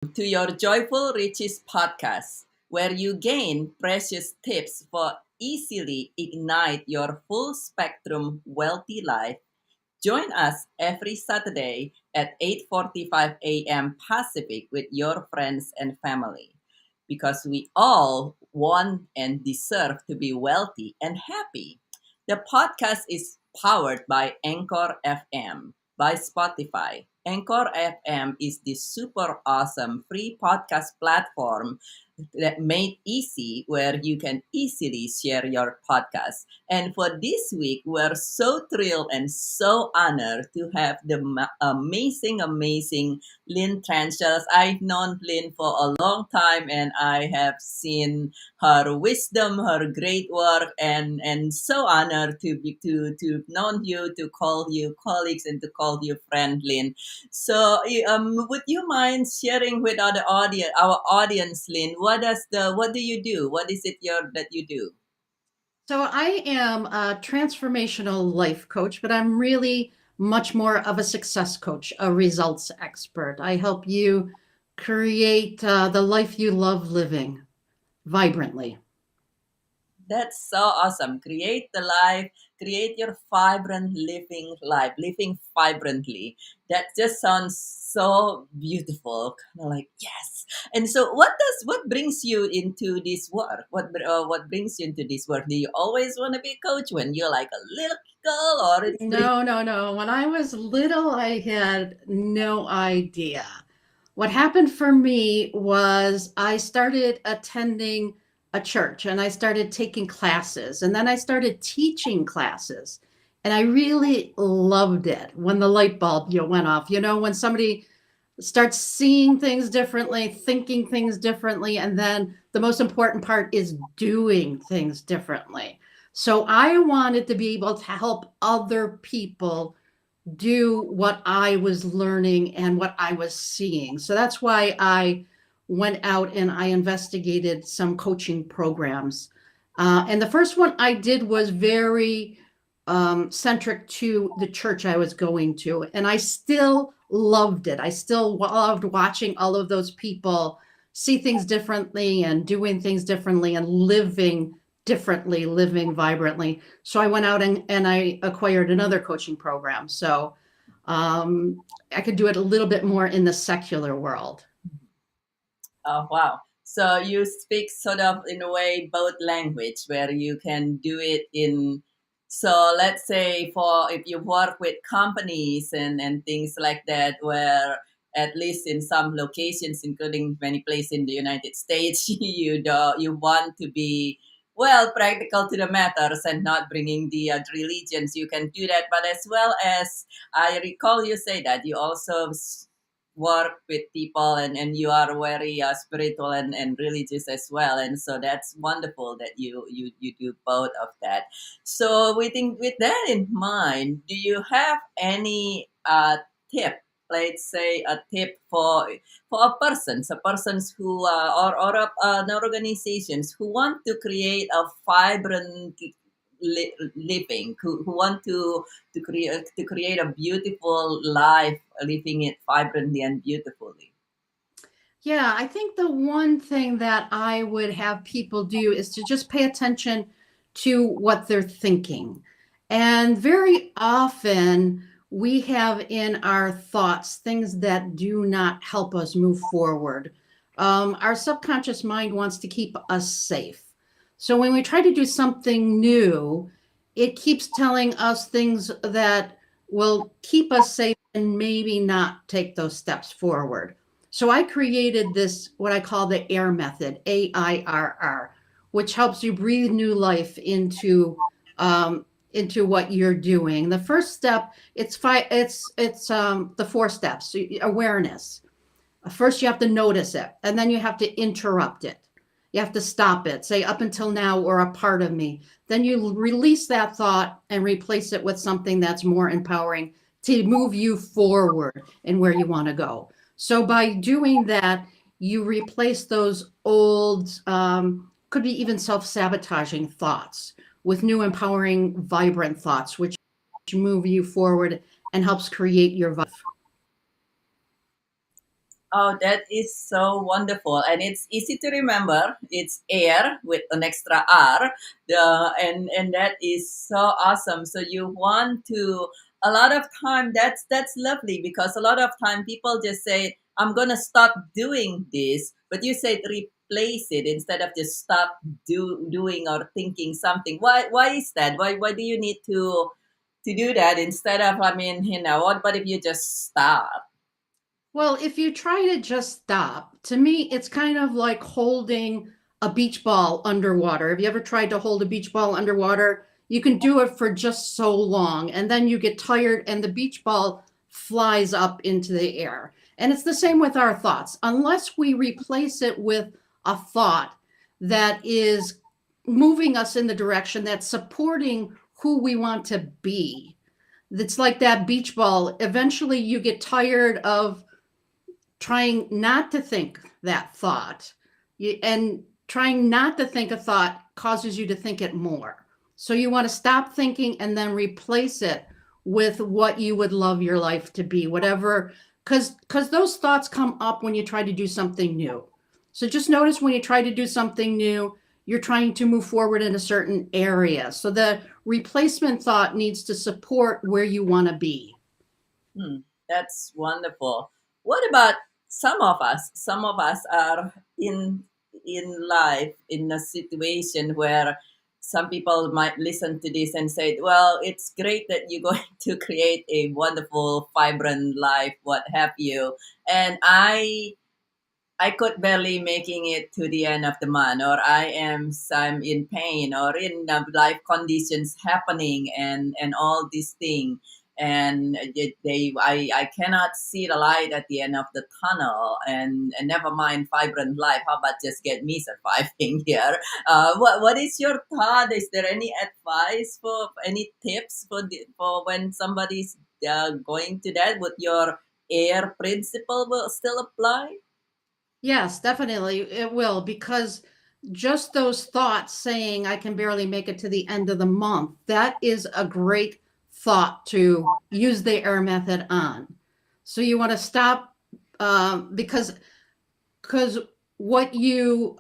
to your Joyful Riches podcast, where you gain precious tips for easily ignite your full spectrum wealthy life. Join us every Saturday at 8:45 a.m. Pacific with your friends and family because we all want and deserve to be wealthy and happy. The podcast is powered by Anchor FM by Spotify. Anchor FM is the super awesome free podcast platform that made easy where you can easily share your podcast. And for this week, we're so thrilled and so honored to have the amazing Lynn Tranchell. I've known Lynn for a long time and I have seen her wisdom, her great work, and so honored to known you, to call you colleagues, and to call you friend, Lynn. So, would you mind sharing with our audience, Lynn? What do you do? What is it that you do? So I am a transformational life coach, but I'm really much more of a success coach, a results expert. I help you create the life you love living vibrantly. That's so awesome. Create the life, create your vibrant living life, living vibrantly. That just sounds so beautiful. Kind of like, yes. And so what brings you into this work? What brings you into this work? Do you always want to be a coach when you're like a little girl or it's three? No, no, no. When I was little, I had no idea. What happened for me was I started attending a church and I started taking classes and then I started teaching classes. And I really loved it when the light bulb went off. When somebody starts seeing things differently, thinking things differently, and then the most important part is doing things differently. So I wanted to be able to help other people do what I was learning and what I was seeing. So that's why I went out and I investigated some coaching programs. And the first one I did was very centric to the church I was going to. And I still loved it. I still loved watching all of those people see things differently and doing things differently and living differently, living vibrantly. So I went out and I acquired another coaching program. So I could do it a little bit more in the secular world. Oh, wow. So you speak sort of in a way both language where you can do it in, so let's say for if you work with companies and things like that, where at least in some locations, including many places in the United States, you want to be well practical to the matters and not bringing the religions. You can do that, but as well as I recall you say that you also work with people and you are very spiritual and religious as well, and so that's wonderful that you do both of that. So with that in mind, do you have any tip, let's say a tip for a persons who an organizations who want to create a vibrant living, who want to create a beautiful life, living it vibrantly and beautifully. Yeah, I think the one thing that I would have people do is to just pay attention to what they're thinking. And very often we have in our thoughts things that do not help us move forward. Our subconscious mind wants to keep us safe. So when we try to do something new, it keeps telling us things that will keep us safe and maybe not take those steps forward. So I created this, what I call the AIR method, AIRR, which helps you breathe new life into what you're doing. The first step, it's the four steps. Awareness. First, you have to notice it, and then you have to interrupt it. You have to stop it, say up until now or a part of me. Then you release that thought and replace it with something that's more empowering to move you forward and where you want to go. So by doing that, you replace those old, could be even self-sabotaging thoughts with new empowering, vibrant thoughts, which move you forward and helps create your life. Oh, that is so wonderful, and it's easy to remember. It's air with an extra R, and that is so awesome. So you want to a lot of time. That's lovely because a lot of time people just say, "I'm gonna stop doing this," but you said replace it instead of just stop doing or thinking something. Why is that? Why do you need to do that instead of I mean what if you just stop? Well, if you try to just stop, to me, it's kind of like holding a beach ball underwater. Have you ever tried to hold a beach ball underwater? You can do it for just so long, and then you get tired, and the beach ball flies up into the air. And it's the same with our thoughts. Unless we replace it with a thought that is moving us in the direction that's supporting who we want to be, it's like that beach ball. Eventually, you get tired of trying not to think that thought, and trying not to think a thought causes you to think it more. So you want to stop thinking and then replace it with what you would love your life to be, whatever, because those thoughts come up when you try to do something new. So just notice when you try to do something new, you're trying to move forward in a certain area. So the replacement thought needs to support where you want to be. Hmm, that's wonderful. What about some of us? Some of us are in life in a situation where some people might listen to this and say, "Well, it's great that you're going to create a wonderful, vibrant life, what have you." And I could barely making it to the end of the month, or I'm in pain, or in life conditions happening, and all these things, and I cannot see the light at the end of the tunnel, and never mind vibrant life. How about just get me surviving here? What is your thought? Is there any advice for any tips for when somebody's going to that? Would your air principle will still apply? Yes, definitely it will, because just those thoughts saying I can barely make it to the end of the month, that is a great thought to use the air method on. So you want to stop, because what you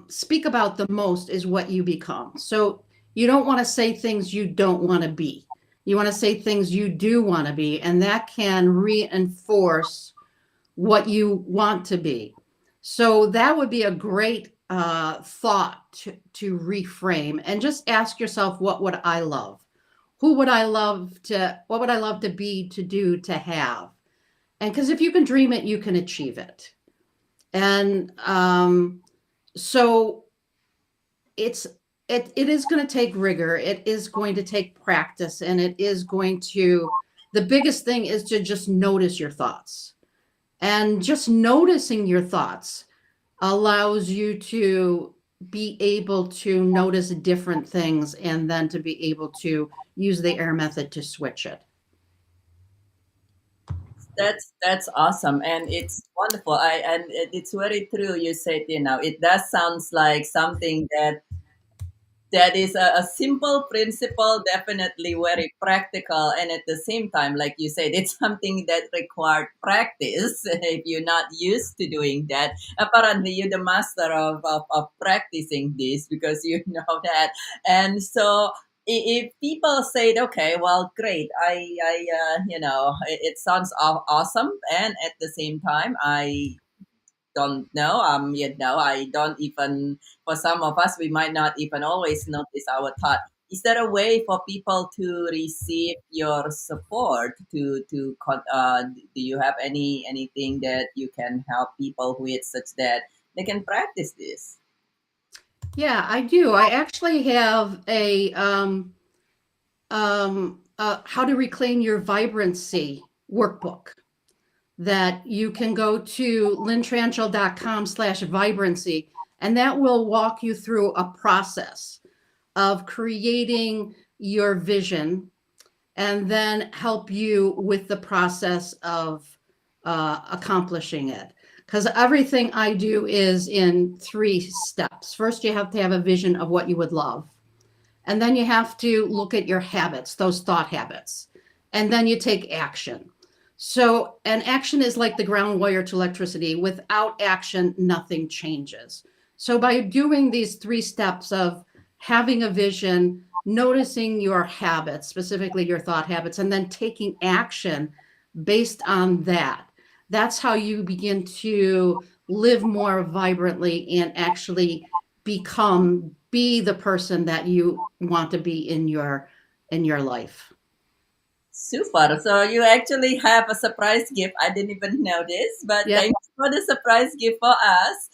speak about the most is what you become. So you don't want to say things you don't want to be. You want to say things you do want to be, and that can reinforce what you want to be. So that would be a great thought to reframe, and just ask yourself, what would I love? Who would I love to, what would I love to be, to do, to have? And because if you can dream it, you can achieve it. And so it's, it is going to take rigor. It is going to take practice, and it is going to, the biggest thing is to just notice your thoughts. And just noticing your thoughts allows you to be able to notice different things, and then to be able to use the air method to switch it. That's awesome, and it's wonderful. It's very true. You said, it does sounds like something that is a simple principle, definitely very practical, and at the same time, like you said, it's something that required practice. If you're not used to doing that, apparently you're the master of practicing this because you know that. And so if people said, okay, well, great, it sounds awesome, and at the same time, I don't know. I don't even, for some of us, we might not even always notice our thought. Is there a way for people to receive your support? Do you have anything that you can help people with such that they can practice this? Yeah, I do. I actually have a how to reclaim your vibrancy workbook that you can go to lyntranchell.com/vibrancy, and that will walk you through a process of creating your vision, and then help you with the process of accomplishing it. Because everything I do is in 3 steps. First, you have to have a vision of what you would love. And then you have to look at your habits, those thought habits. And then you take action. So, and action is like the ground wire to electricity. Without action, nothing changes. So, by doing these three steps of having a vision, noticing your habits, specifically your thought habits, and then taking action based on that, that's how you begin to live more vibrantly and actually be the person that you want to be in your life. Super. So you actually have a surprise gift. I didn't even know this, but Yeah. thanks for the surprise gift for us,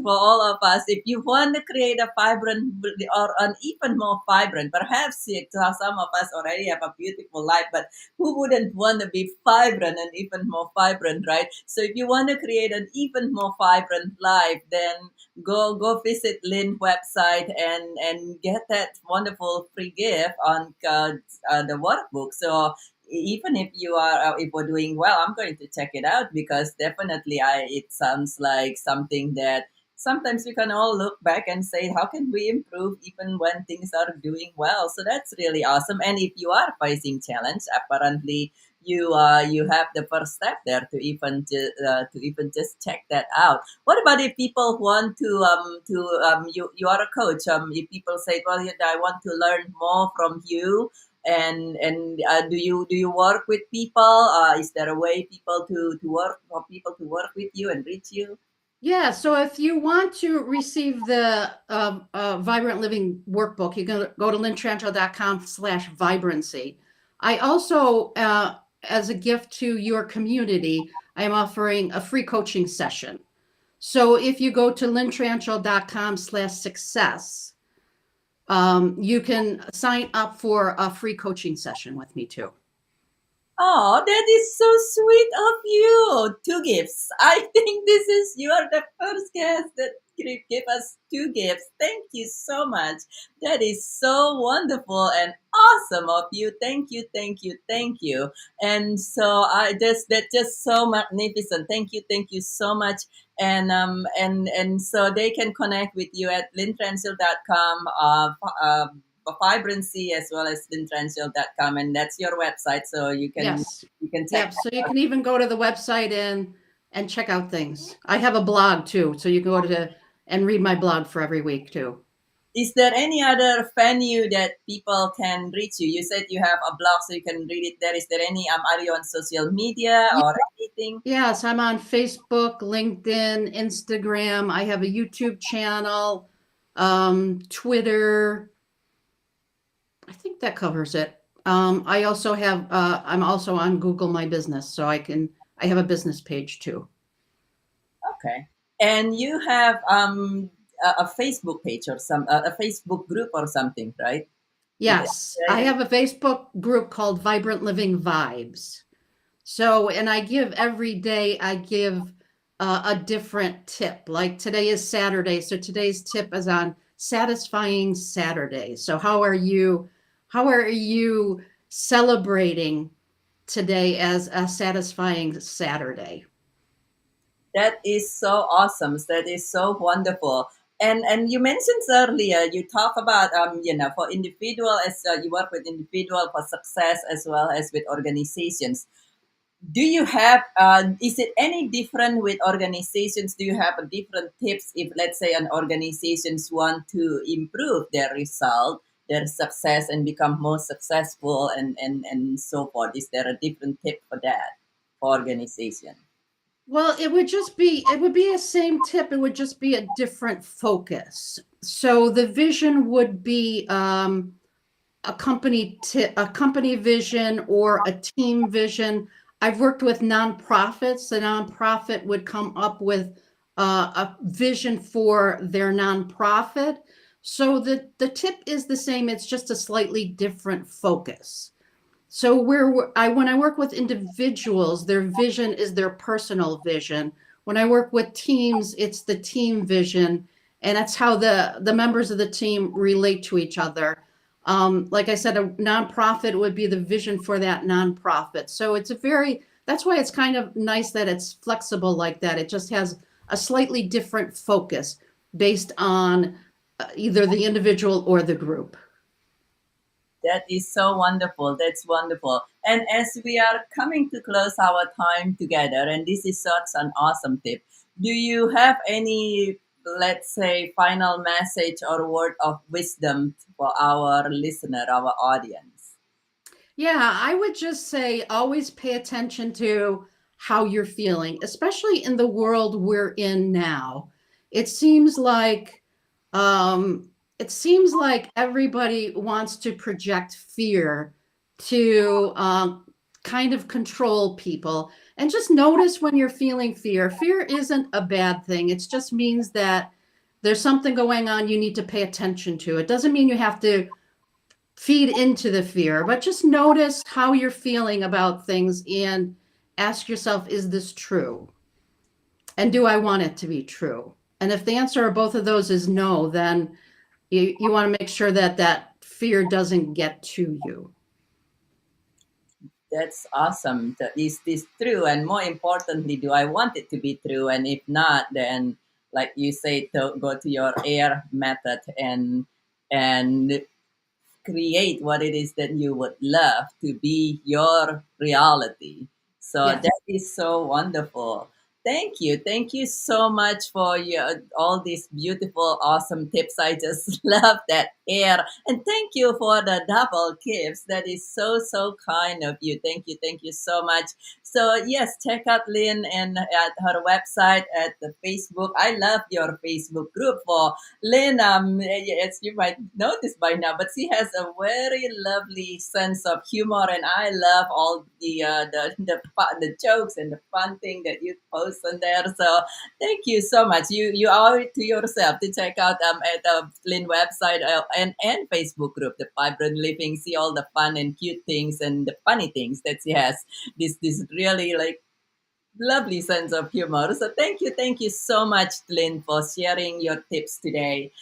for all of us. If you want to create a vibrant or an even more vibrant, perhaps some of us already have a beautiful life, but who wouldn't want to be vibrant and even more vibrant, right? So if you want to create an even more vibrant life, then go visit Lynn website and get that wonderful free gift on the workbook. So even if you are if we're doing well, I'm going to check it out because definitely I it sounds like something that sometimes we can all look back and say how can we improve even when things are doing well. So that's really awesome. And if you are facing challenge, apparently you have the first step there to even just check that out. What about if people want to you are a coach, if people say, well, I want to learn more from you, and do you work with people, is there a way people to work for people to work with you and reach you? Yeah, so if you want to receive the Vibrant Living Workbook, you can go to lyntranchell.com/vibrancy. I also, as a gift to your community, I am offering a free coaching session. So if you go to lyntranchell.com/success, you can sign up for a free coaching session with me too. Oh, that is so sweet of you. Two gifts. I think this is you are the first guest that give us two gifts. Thank you so much. That is so wonderful and awesome of you. Thank you, thank you, thank you. And so I just that just so magnificent. Thank you so much. And so they can connect with you at lintransil.com. Vibrancy as well as lintransil.com, and that's your website, so Yes. you can check Yep. So that you out. can even go to the website and check out things. I have a blog too, so you can go to and read my blog for every week too. Is there any other venue that people can reach you? You said you have a blog, so you can read it there. Is there any are you on social media Ye- or anything? Yes, I'm on Facebook, LinkedIn, Instagram. I have a YouTube channel, Twitter. I think that covers it. I also have I'm also on Google My Business, so I have a business page too. Okay. And you have a Facebook page or a Facebook group or something, right? Is that Yes, I right? have a Facebook group called Vibrant Living Vibes. So, and I give every day, I give a different tip. Like today is Saturday. So today's tip is on satisfying Saturday. So how are you celebrating today as a satisfying Saturday? That is so awesome. That is so wonderful. And you mentioned earlier, you talk about for individual as you work with individual for success as well as with organizations. Do you have is it any different with organizations? Do you have a different tips if let's say an organizations want to improve their result, their success, and become more successful and so forth? Is there a different tip for that for organization? Well, it would be a same tip. It would just be a different focus. So the vision would be a company vision or a team vision. I've worked with nonprofits. The nonprofit would come up with a vision for their nonprofit. So the tip is the same. It's just a slightly different focus. So when I work with individuals, their vision is their personal vision. When I work with teams, it's the team vision, and that's how the members of the team relate to each other. Like I said, a nonprofit would be the vision for that nonprofit. So that's why it's kind of nice that it's flexible like that. It just has a slightly different focus based on either the individual or the group. That is so wonderful. That's wonderful. And as we are coming to close our time together, and this is such an awesome tip, do you have any, let's say, final message or word of wisdom for our listener, our audience? Yeah, I would just say always pay attention to how you're feeling, especially in the world we're in now. It seems like um, everybody wants to project fear to kind of control people. And just notice when you're feeling fear. Fear isn't a bad thing. It just means that there's something going on you need to pay attention to. It doesn't mean you have to feed into the fear, but just notice how you're feeling about things and ask yourself, is this true? And do I want it to be true? And if the answer of both of those is no, then you want to make sure that that fear doesn't get to you. That's awesome. Is this true? And more importantly, do I want it to be true? And if not, then like you say, to go to your air method and create what it is that you would love to be your reality. So Yes. that is so wonderful. Thank you. Thank you so much for all these beautiful, awesome tips. I just love that air. And thank you for the double gifts. That is so, so kind of you. Thank you. Thank you so much. So, yes, check out Lynn and at her website, at the Facebook. I love your Facebook group for Lynn, as you might notice by now, but she has a very lovely sense of humor, and I love all the jokes and the fun thing that you post on there. So thank you so much. You owe it to yourself to check out at the Lynn website and Facebook group, the Vibrant Living. See all the fun and cute things and the funny things that she has. This really like lovely sense of humor. So thank you so much, Lynn, for sharing your tips today.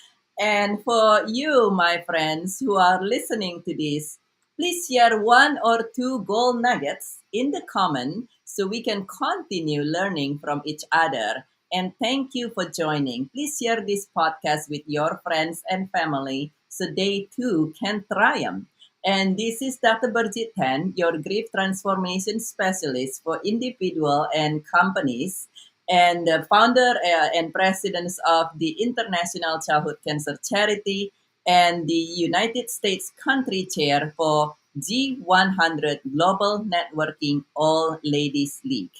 And for you, my friends who are listening to this, please share one or two gold nuggets in the comment so we can continue learning from each other. And thank you for joining. Please share this podcast with your friends and family so they too can triumph. And this is Dr. Burjit Tan, your grief transformation specialist for individual and companies, and the founder and president of the International Childhood Cancer Charity, and the United States country chair for G100 Global Networking All Ladies League.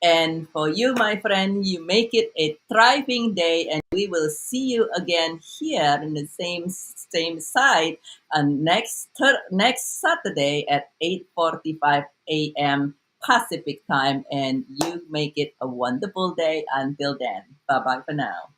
And for you, my friend, you make it a thriving day, and we will see you again here in the same side next Saturday at 8:45 a.m. Pacific time. And you make it a wonderful day. Until then, bye bye for now.